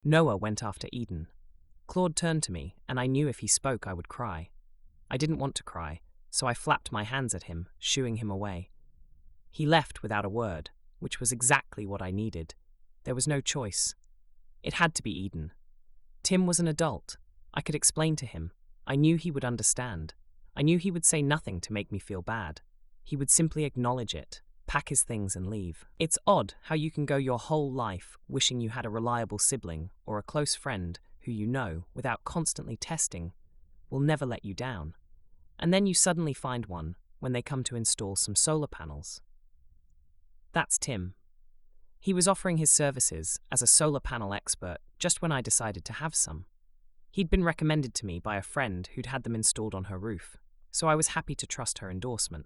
Noah went after Eden. Claude turned to me, and I knew if he spoke I would cry. I didn't want to cry, so I flapped my hands at him, shooing him away. He left without a word, which was exactly what I needed. There was no choice. It had to be Eden. Tim was an adult. I could explain to him. I knew he would understand. I knew he would say nothing to make me feel bad. He would simply acknowledge it, pack his things and leave. It's odd how you can go your whole life wishing you had a reliable sibling or a close friend who you know, without constantly testing, will never let you down. And then you suddenly find one when they come to install some solar panels. That's Tim. He was offering his services as a solar panel expert just when I decided to have some. He'd been recommended to me by a friend who'd had them installed on her roof, so I was happy to trust her endorsement.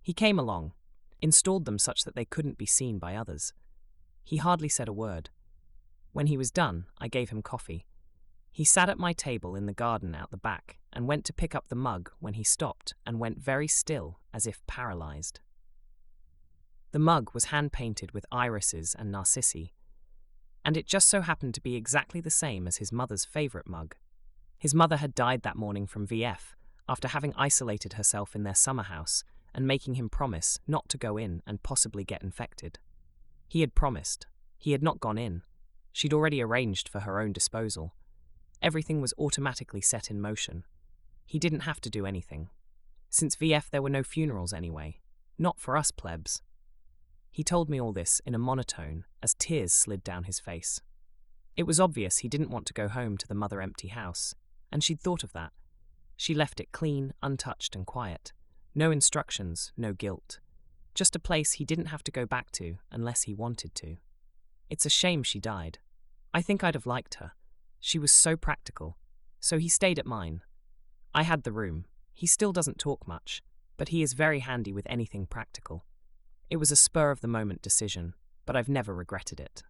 He came along, installed them such that they couldn't be seen by others. He hardly said a word. When he was done, I gave him coffee. He sat at my table in the garden out the back and went to pick up the mug when he stopped and went very still, as if paralyzed. The mug was hand-painted with irises and narcissi, and it just so happened to be exactly the same as his mother's favorite mug. His mother had died that morning from VF after having isolated herself in their summer house and making him promise not to go in and possibly get infected. He had promised. He had not gone in. She'd already arranged for her own disposal. Everything was automatically set in motion. He didn't have to do anything. Since VF there were no funerals anyway. Not for us plebs. He told me all this in a monotone as tears slid down his face. It was obvious he didn't want to go home to the mother-empty house, and she'd thought of that. She left it clean, untouched and quiet. No instructions, no guilt. Just a place he didn't have to go back to unless he wanted to. It's a shame she died. I think I'd have liked her. She was so practical. So he stayed at mine. I had the room. He still doesn't talk much, but he is very handy with anything practical. It was a spur-of-the-moment decision, but I've never regretted it.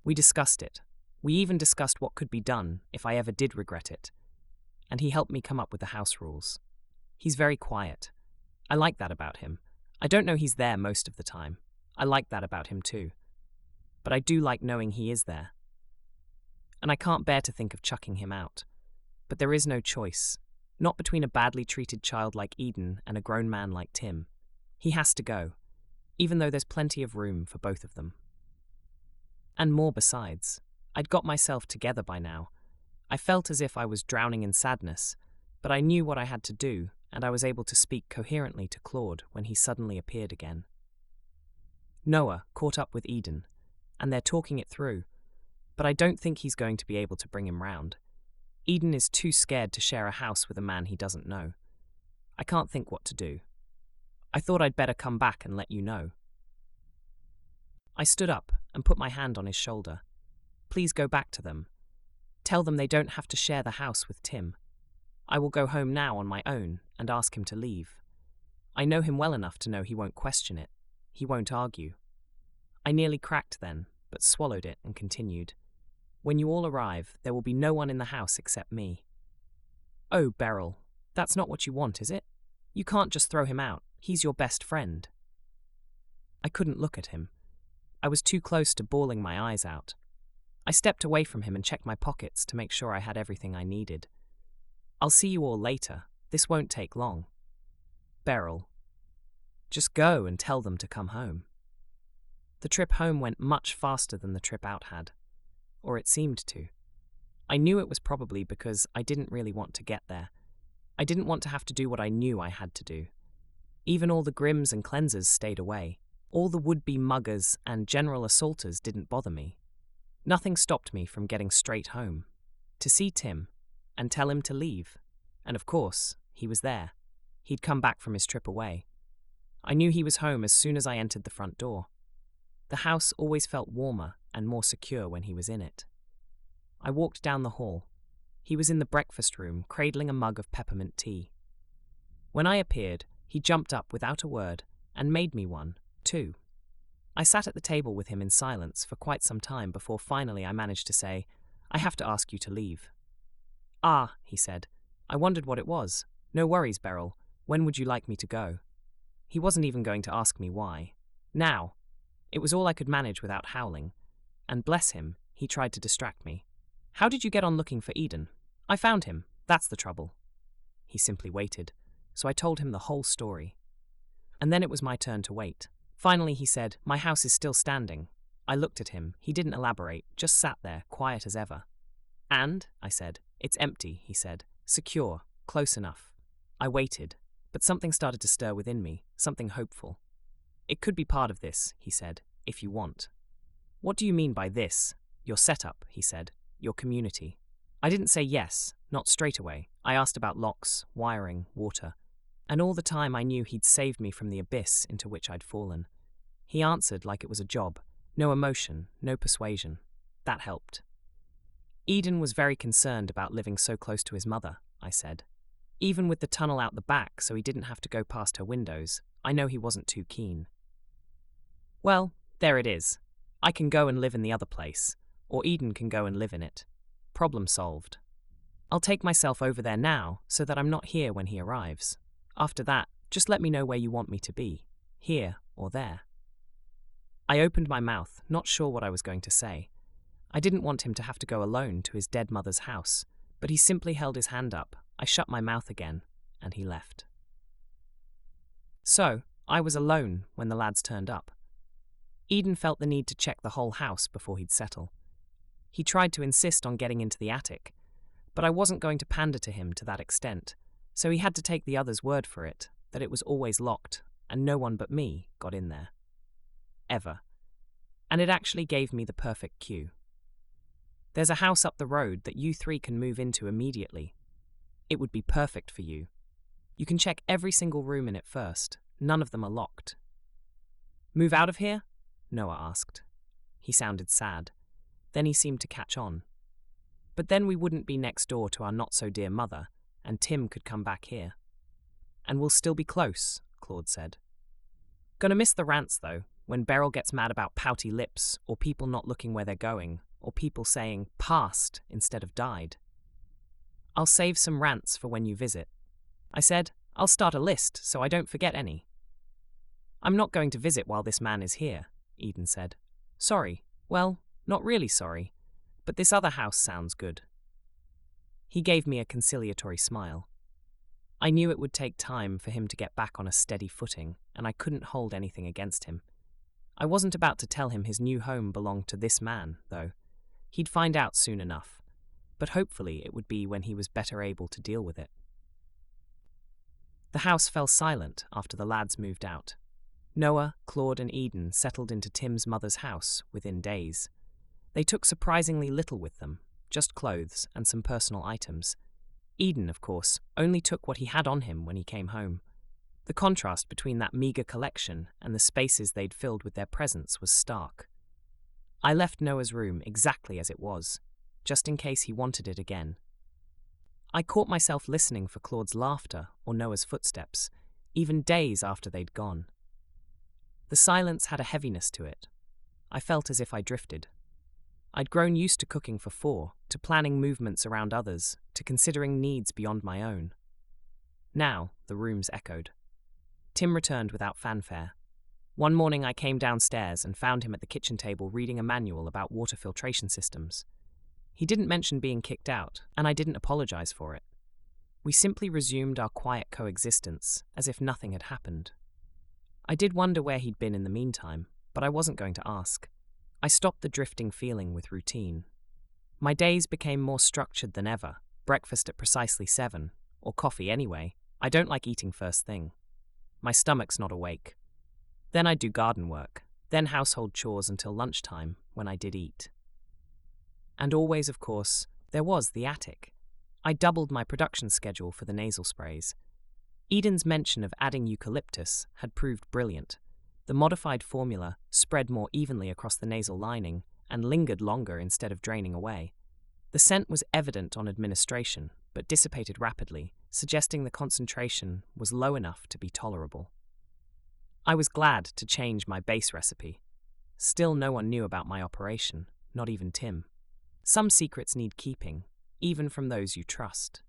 We discussed it. We even discussed what could be done if I ever did regret it. And he helped me come up with the house rules. He's very quiet. I like that about him. I don't know he's there most of the time. I like that about him too. But I do like knowing he is there. And I can't bear to think of chucking him out. But there is no choice. Not between a badly treated child like Eden and a grown man like Tim. He has to go, even though there's plenty of room for both of them. And more besides. I'd got myself together by now. I felt as if I was drowning in sadness, but I knew what I had to do, and I was able to speak coherently to Claude when he suddenly appeared again. Noah caught up with Eden, and they're talking it through, but I don't think he's going to be able to bring him round. Eden is too scared to share a house with a man he doesn't know. I can't think what to do. I thought I'd better come back and let you know. I stood up and put my hand on his shoulder. Please go back to them. Tell them they don't have to share the house with Tim. I will go home now on my own and ask him to leave. I know him well enough to know he won't question it. He won't argue. I nearly cracked then, but swallowed it and continued. When you all arrive, there will be no one in the house except me. Oh, Beryl, that's not what you want, is it? You can't just throw him out. He's your best friend. I couldn't look at him. I was too close to bawling my eyes out. I stepped away from him and checked my pockets to make sure I had everything I needed. I'll see you all later. This won't take long. Beryl. Just go and tell them to come home. The trip home went much faster than the trip out had. Or it seemed to. I knew it was probably because I didn't really want to get there. I didn't want to have to do what I knew I had to do. Even all the Grims and cleansers stayed away. All the would-be muggers and general assaulters didn't bother me. Nothing stopped me from getting straight home. To see Tim and tell him to leave. And of course, he was there. He'd come back from his trip away. I knew he was home as soon as I entered the front door. The house always felt warmer and more secure when he was in it. I walked down the hall. He was in the breakfast room, cradling a mug of peppermint tea. When I appeared, he jumped up without a word and made me one, too. I sat at the table with him in silence for quite some time before finally I managed to say, I have to ask you to leave. Ah, he said. I wondered what it was. No worries, Beryl. When would you like me to go? He wasn't even going to ask me why. Now. It was all I could manage without howling. and bless him, he tried to distract me. How did you get on looking for Eden? I found him. That's the trouble. He simply waited, so I told him the whole story. And then it was my turn to wait. Finally, he said, my house is still standing. I looked at him. He didn't elaborate, just sat there, quiet as ever. And, I said, it's empty, he said. Secure, close enough. I waited, but something started to stir within me, something hopeful. It could be part of this, he said, if you want. What do you mean by this? Your setup, he said. Your community. I didn't say yes, not straight away. I asked about locks, wiring, water. And all the time I knew he'd saved me from the abyss into which I'd fallen. He answered like it was a job. No emotion, no persuasion. That helped. Eden was very concerned about living so close to his mother, I said. Even with the tunnel out the back so he didn't have to go past her windows, I know he wasn't too keen. Well, there it is. I can go and live in the other place, or Eden can go and live in it. Problem solved. I'll take myself over there now so that I'm not here when he arrives. After that, just let me know where you want me to be, here or there. I opened my mouth, not sure what I was going to say. I didn't want him to have to go alone to his dead mother's house, but he simply held his hand up. I shut my mouth again, and he left. So, I was alone when the lads turned up. Eden felt the need to check the whole house before he'd settle. He tried to insist on getting into the attic, but I wasn't going to pander to him to that extent, so he had to take the others' word for it, that it was always locked, and no one but me got in there. Ever. And it actually gave me the perfect cue. There's a house up the road that you three can move into immediately. It would be perfect for you. You can check every single room in it first. None of them are locked. Move out of here? Noah asked. He sounded sad. Then he seemed to catch on. But then we wouldn't be next door to our not-so-dear mother, and Tim could come back here. And we'll still be close, Claude said. Gonna miss the rants, though, when Beryl gets mad about pouty lips, or people not looking where they're going, or people saying past instead of died. I'll save some rants for when you visit. I said, I'll start a list so I don't forget any. I'm not going to visit while this man is here, Eden said. Sorry. Well, not really sorry, but this other house sounds good. He gave me a conciliatory smile. I knew it would take time for him to get back on a steady footing, and I couldn't hold anything against him. I wasn't about to tell him his new home belonged to this man, though. He'd find out soon enough, but hopefully it would be when he was better able to deal with it. The house fell silent after the lads moved out. Noah, Claude, and Eden settled into Tim's mother's house within days. They took surprisingly little with them, just clothes and some personal items. Eden, of course, only took what he had on him when he came home. The contrast between that meager collection and the spaces they'd filled with their presence was stark. I left Noah's room exactly as it was, just in case he wanted it again. I caught myself listening for Claude's laughter or Noah's footsteps, even days after they'd gone. The silence had a heaviness to it. I felt as if I drifted. I'd grown used to cooking for 4, to planning movements around others, to considering needs beyond my own. Now, the rooms echoed. Tim returned without fanfare. One morning I came downstairs and found him at the kitchen table reading a manual about water filtration systems. He didn't mention being kicked out, and I didn't apologize for it. We simply resumed our quiet coexistence, as if nothing had happened. I did wonder where he'd been in the meantime, but I wasn't going to ask. I stopped the drifting feeling with routine. My days became more structured than ever, breakfast at precisely 7, or coffee anyway. I don't like eating first thing. My stomach's not awake. Then I'd do garden work, then household chores until lunchtime, when I did eat. And always, of course, there was the attic. I doubled my production schedule for the nasal sprays. Eden's mention of adding eucalyptus had proved brilliant. The modified formula spread more evenly across the nasal lining and lingered longer instead of draining away. The scent was evident on administration, but dissipated rapidly, suggesting the concentration was low enough to be tolerable. I was glad to change my base recipe. Still no one knew about my operation, not even Tim. Some secrets need keeping, even from those you trust.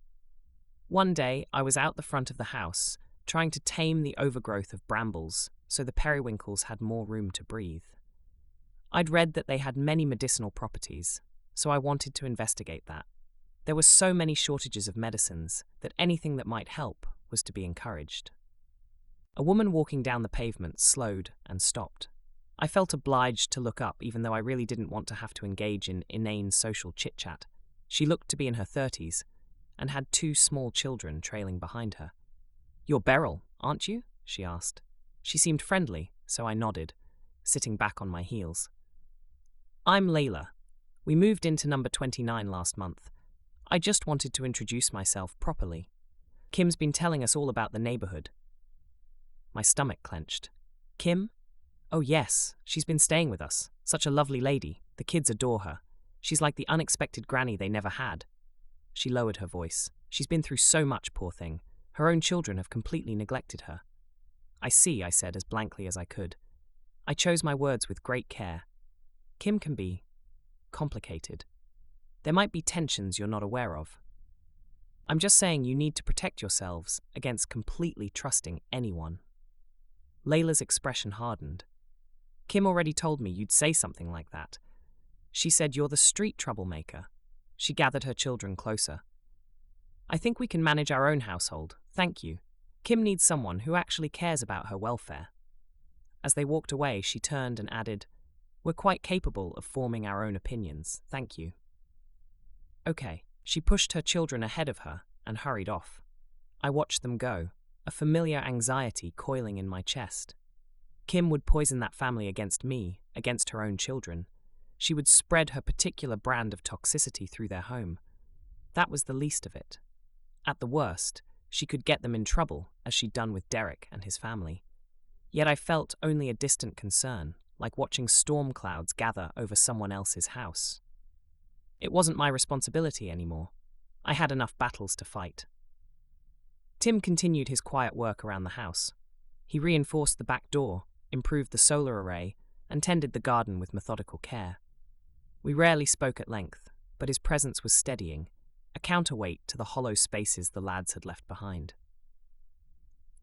One day, I was out the front of the house, trying to tame the overgrowth of brambles so the periwinkles had more room to breathe. I'd read that they had many medicinal properties, so I wanted to investigate that. There were so many shortages of medicines that anything that might help was to be encouraged. A woman walking down the pavement slowed and stopped. I felt obliged to look up even though I really didn't want to have to engage in inane social chit-chat. She looked to be in her 30s and had 2 small children trailing behind her. "You're Beryl, aren't you?" she asked. She seemed friendly, so I nodded, sitting back on my heels. "I'm Layla. We moved into number 29 last month. I just wanted to introduce myself properly. Kim's been telling us all about the neighborhood." My stomach clenched. "Kim? Oh yes, she's been staying with us. Such a lovely lady. The kids adore her. She's like the unexpected granny they never had." She lowered her voice. "She's been through so much, poor thing. Her own children have completely neglected her." "I see," I said as blankly as I could. I chose my words with great care. Kim can be complicated. There might be tensions you're not aware of. I'm just saying you need to protect yourselves against completely trusting anyone." Layla's expression hardened. "Kim already told me you'd say something like that. She said you're the street troublemaker." She gathered her children closer. "I think we can manage our own household, thank you. Kim needs someone who actually cares about her welfare." As they walked away, she turned and added, "We're quite capable of forming our own opinions, thank you." Okay. She pushed her children ahead of her and hurried off. I watched them go, a familiar anxiety coiling in my chest. Kim would poison that family against me, against her own children. She would spread her particular brand of toxicity through their home. That was the least of it. At the worst, she could get them in trouble, as she'd done with Derek and his family. Yet I felt only a distant concern, like watching storm clouds gather over someone else's house. It wasn't my responsibility anymore. I had enough battles to fight. Tim continued his quiet work around the house. He reinforced the back door, improved the solar array, and tended the garden with methodical care. We rarely spoke at length, but his presence was steadying, a counterweight to the hollow spaces the lads had left behind.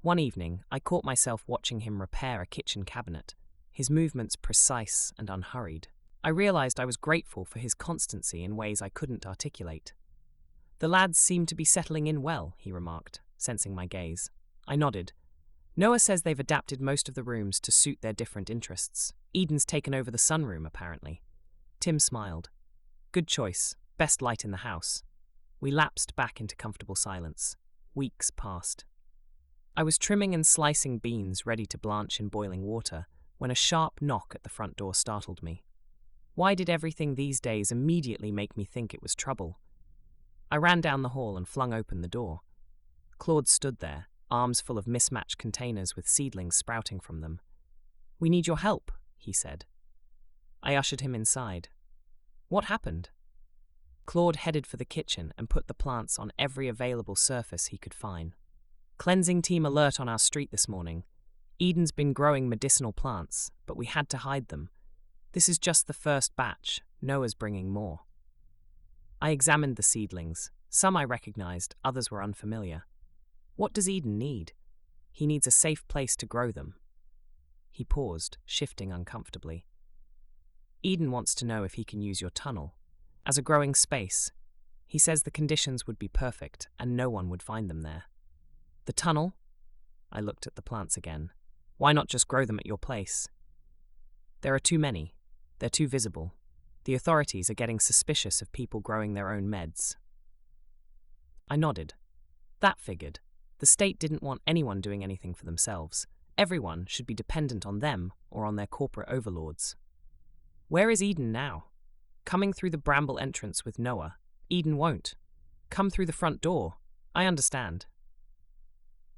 One evening, I caught myself watching him repair a kitchen cabinet, his movements precise and unhurried. I realized I was grateful for his constancy in ways I couldn't articulate. "The lads seem to be settling in well," he remarked, sensing my gaze. I nodded. "Noah says they've adapted most of the rooms to suit their different interests. Eden's taken over the sunroom, apparently." Tim smiled. "Good choice. Best light in the house." We lapsed back into comfortable silence. Weeks passed. I was trimming and slicing beans ready to blanch in boiling water when a sharp knock at the front door startled me. Why did everything these days immediately make me think it was trouble? I ran down the hall and flung open the door. Claude stood there, arms full of mismatched containers with seedlings sprouting from them. "We need your help," he said. I ushered him inside. "What happened?" Claude headed for the kitchen and put the plants on every available surface he could find. "Cleansing team alert on our street this morning. Eden's been growing medicinal plants, but we had to hide them. This is just the first batch. Noah's bringing more." I examined the seedlings. Some I recognized, others were unfamiliar. "What does Eden need?" "He needs a safe place to grow them." He paused, shifting uncomfortably. "Eden wants to know if he can use your tunnel as a growing space. He says the conditions would be perfect and no one would find them there." "The tunnel?" I looked at the plants again. "Why not just grow them at your place?" "There are too many. They're too visible. The authorities are getting suspicious of people growing their own meds." I nodded. That figured. The state didn't want anyone doing anything for themselves. Everyone should be dependent on them or on their corporate overlords. "Where is Eden now?" "Coming through the bramble entrance with Noah. Eden won't. Come through the front door. I understand."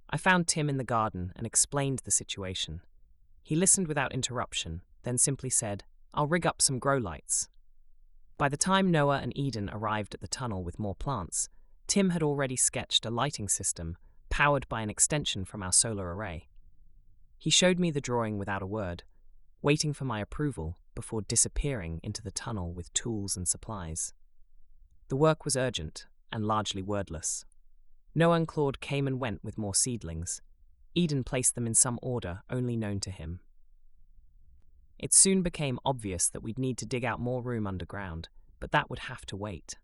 I found Tim in the garden and explained the situation. He listened without interruption, then simply said, "I'll rig up some grow lights." By the time Noah and Eden arrived at the tunnel with more plants, Tim had already sketched a lighting system powered by an extension from our solar array. He showed me the drawing without a word, waiting for my approval before disappearing into the tunnel with tools and supplies. The work was urgent and largely wordless. Noah and Claude came and went with more seedlings. Eden placed them in some order only known to him. It soon became obvious that we'd need to dig out more room underground, but that would have to wait.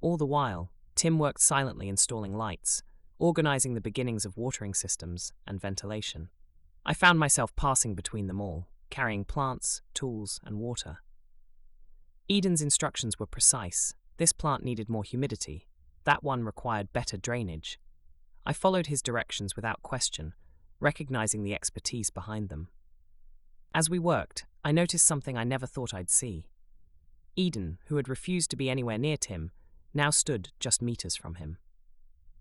All the while, Tim worked silently installing lights, organizing the beginnings of watering systems and ventilation. I found myself passing between them all, carrying plants, tools, and water. Eden's instructions were precise. This plant needed more humidity. That one required better drainage. I followed his directions without question, recognizing the expertise behind them. As we worked, I noticed something I never thought I'd see. Eden, who had refused to be anywhere near Tim, now stood just meters from him.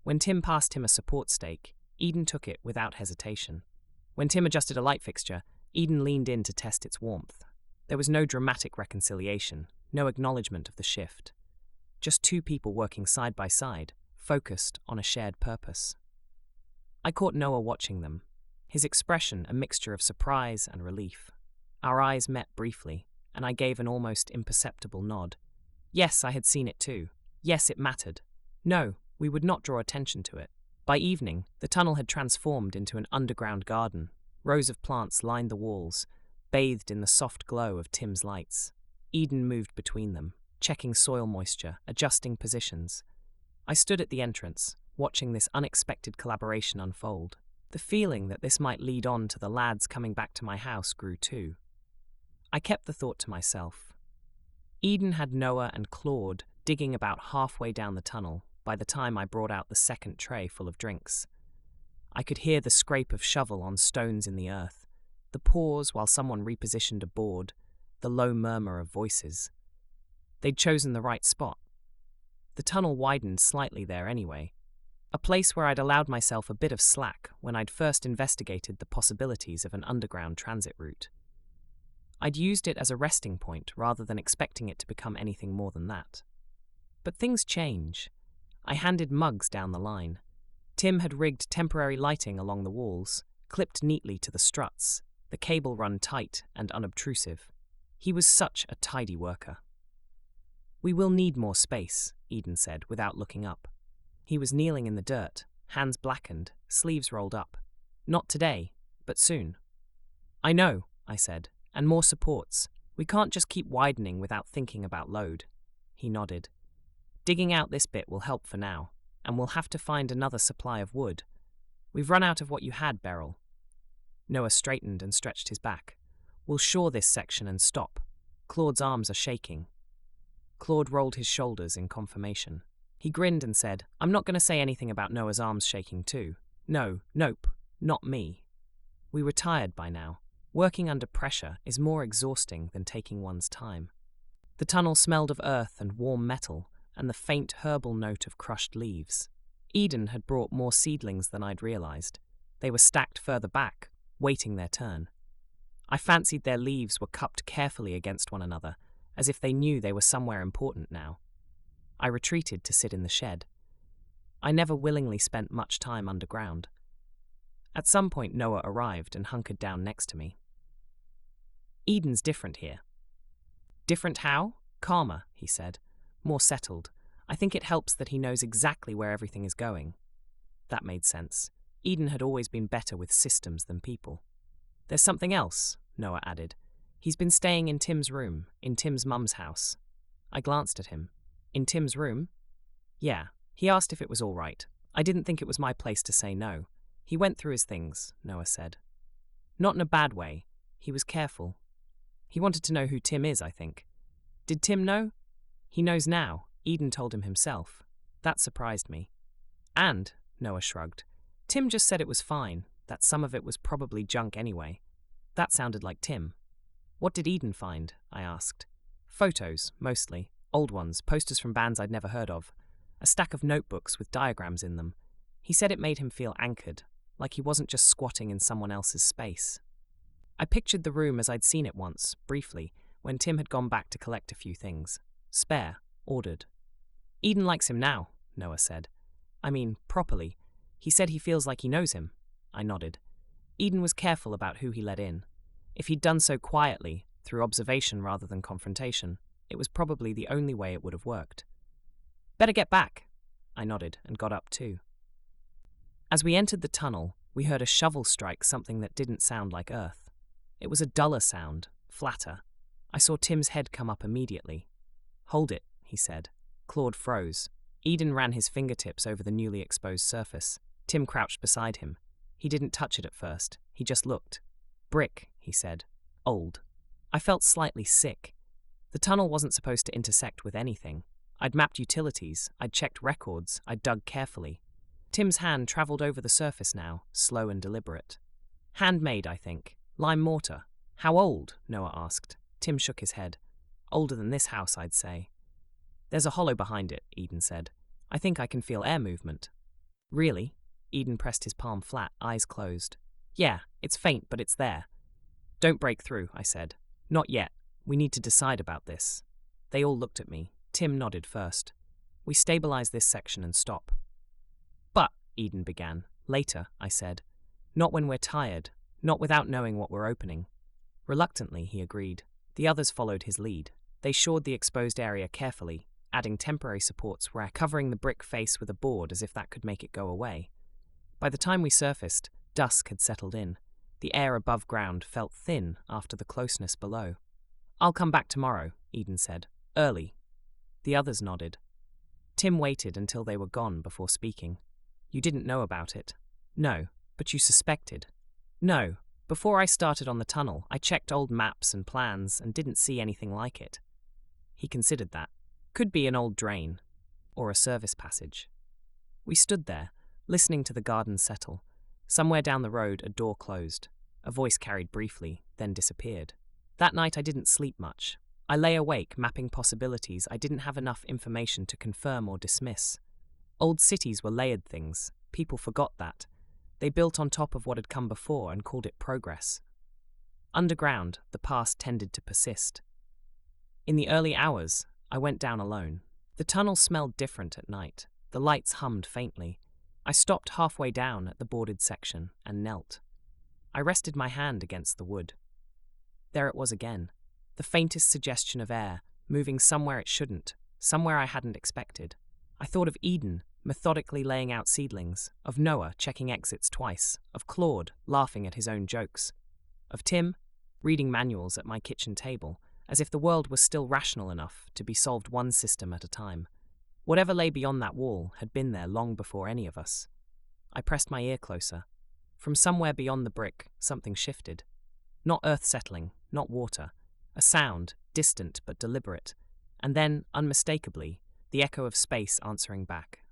When Tim passed him a support stake, Eden took it without hesitation. When Tim adjusted a light fixture, Eden leaned in to test its warmth. There was no dramatic reconciliation, no acknowledgement of the shift. Just two people working side by side, focused on a shared purpose. I caught Noah watching them, his expression a mixture of surprise and relief. Our eyes met briefly, and I gave an almost imperceptible nod. Yes, I had seen it too. Yes, it mattered. No, we would not draw attention to it. By evening, the tunnel had transformed into an underground garden. Rows of plants lined the walls, bathed in the soft glow of Tim's lights. Eden moved between them, checking soil moisture, adjusting positions. I stood at the entrance, watching this unexpected collaboration unfold. The feeling that this might lead on to the lads coming back to my house grew too. I kept the thought to myself. Eden had Noah and Claude digging about halfway down the tunnel by the time I brought out the second tray full of drinks. I could hear the scrape of shovel on stones in the earth, the pause while someone repositioned a board, the low murmur of voices. They'd chosen the right spot. The tunnel widened slightly there anyway, a place where I'd allowed myself a bit of slack when I'd first investigated the possibilities of an underground transit route. I'd used it as a resting point rather than expecting it to become anything more than that. But things change. I handed mugs down the line. Tim had rigged temporary lighting along the walls, clipped neatly to the struts, the cable run tight and unobtrusive. He was such a tidy worker. "We will need more space," Eden said without looking up. He was kneeling in the dirt, hands blackened, sleeves rolled up. "Not today, but soon." "I know," I said, "and more supports. We can't just keep widening without thinking about load." He nodded. "Digging out this bit will help for now, and we'll have to find another supply of wood. We've run out of what you had, Beryl." Noah straightened and stretched his back. "We'll shore this section and stop. Claude's arms are shaking." Claude rolled his shoulders in confirmation. He grinned and said, "I'm not going to say anything about Noah's arms shaking too. Nope, not me." We were tired by now. Working under pressure is more exhausting than taking one's time. The tunnel smelled of earth and warm metal, and the faint herbal note of crushed leaves. Eden had brought more seedlings than I'd realized. They were stacked further back, waiting their turn. I fancied their leaves were cupped carefully against one another, as if they knew they were somewhere important now. I retreated to sit in the shed. I never willingly spent much time underground. At some point Noah arrived and hunkered down next to me. "Eden's different here." "Different how?" "Calmer," he said. "More settled. I think it helps that he knows exactly where everything is going." That made sense. Eden had always been better with systems than people. "There's something else," Noah added. "He's been staying in Tim's room, in Tim's mum's house." I glanced at him. "In Tim's room?" "Yeah. He asked if it was all right. I didn't think it was my place to say no. He went through his things," Noah said. "Not in a bad way. He was careful. He wanted to know who Tim is, I think." "Did Tim know?" "He knows now. Eden told him himself." That surprised me. "And," Noah shrugged, "Tim just said it was fine, that some of it was probably junk anyway." That sounded like Tim. "What did Eden find?" I asked. "Photos, mostly. Old ones, posters from bands I'd never heard of. A stack of notebooks with diagrams in them. He said it made him feel anchored, like he wasn't just squatting in someone else's space." I pictured the room as I'd seen it once, briefly, when Tim had gone back to collect a few things. "Spare, ordered." "Eden likes him now," Noah said. "I mean, properly. He said he feels like he knows him." I nodded. Eden was careful about who he let in. If he'd done so quietly, through observation rather than confrontation, it was probably the only way it would have worked. "Better get back." I nodded and got up too. As we entered the tunnel, we heard a shovel strike something that didn't sound like earth. It was a duller sound, flatter. I saw Tim's head come up immediately. "Hold it," he said. Claude froze. Eden ran his fingertips over the newly exposed surface. Tim crouched beside him. He didn't touch it at first. He just looked. "Brick," he said. "Old." I felt slightly sick. The tunnel wasn't supposed to intersect with anything. I'd mapped utilities, I'd checked records, I'd dug carefully. Tim's hand travelled over the surface now, slow and deliberate. "Handmade, I think. Lime mortar." "How old?" Noah asked. Tim shook his head. "Older than this house, I'd say." "There's a hollow behind it," Eden said. "I think I can feel air movement." "Really?" Eden pressed his palm flat, eyes closed. "Yeah, it's faint, but it's there." "Don't break through," I said. "Not yet. We need to decide about this." They all looked at me. Tim nodded first. "We stabilize this section and stop." "But," Eden began. "Later," I said. "Not when we're tired. Not without knowing what we're opening." Reluctantly, he agreed. The others followed his lead. They shored the exposed area carefully, adding temporary supports where covering the brick face with a board as if that could make it go away. By the time we surfaced, dusk had settled in. The air above ground felt thin after the closeness below. "I'll come back tomorrow," Eden said. "Early." The others nodded. Tim waited until they were gone before speaking. "You didn't know about it?" "No, but you suspected." "No. Before I started on the tunnel, I checked old maps and plans and didn't see anything like it." He considered that. "Could be an old drain. Or a service passage." We stood there, listening to the garden settle. Somewhere down the road, a door closed. A voice carried briefly, then disappeared. That night I didn't sleep much. I lay awake, mapping possibilities I didn't have enough information to confirm or dismiss. Old cities were layered things. People forgot that. They built on top of what had come before and called it progress. Underground, the past tended to persist. In the early hours, I went down alone. The tunnel smelled different at night. The lights hummed faintly. I stopped halfway down at the boarded section and knelt. I rested my hand against the wood. There it was again. The faintest suggestion of air, moving somewhere it shouldn't, somewhere I hadn't expected. I thought of Eden, methodically laying out seedlings, of Noah checking exits twice, of Claude laughing at his own jokes, of Tim reading manuals at my kitchen table, as if the world was still rational enough to be solved one system at a time. Whatever lay beyond that wall had been there long before any of us. I pressed my ear closer. From somewhere beyond the brick, something shifted. Not earth settling, not water. A sound, distant but deliberate. And then, unmistakably, the echo of space answering back.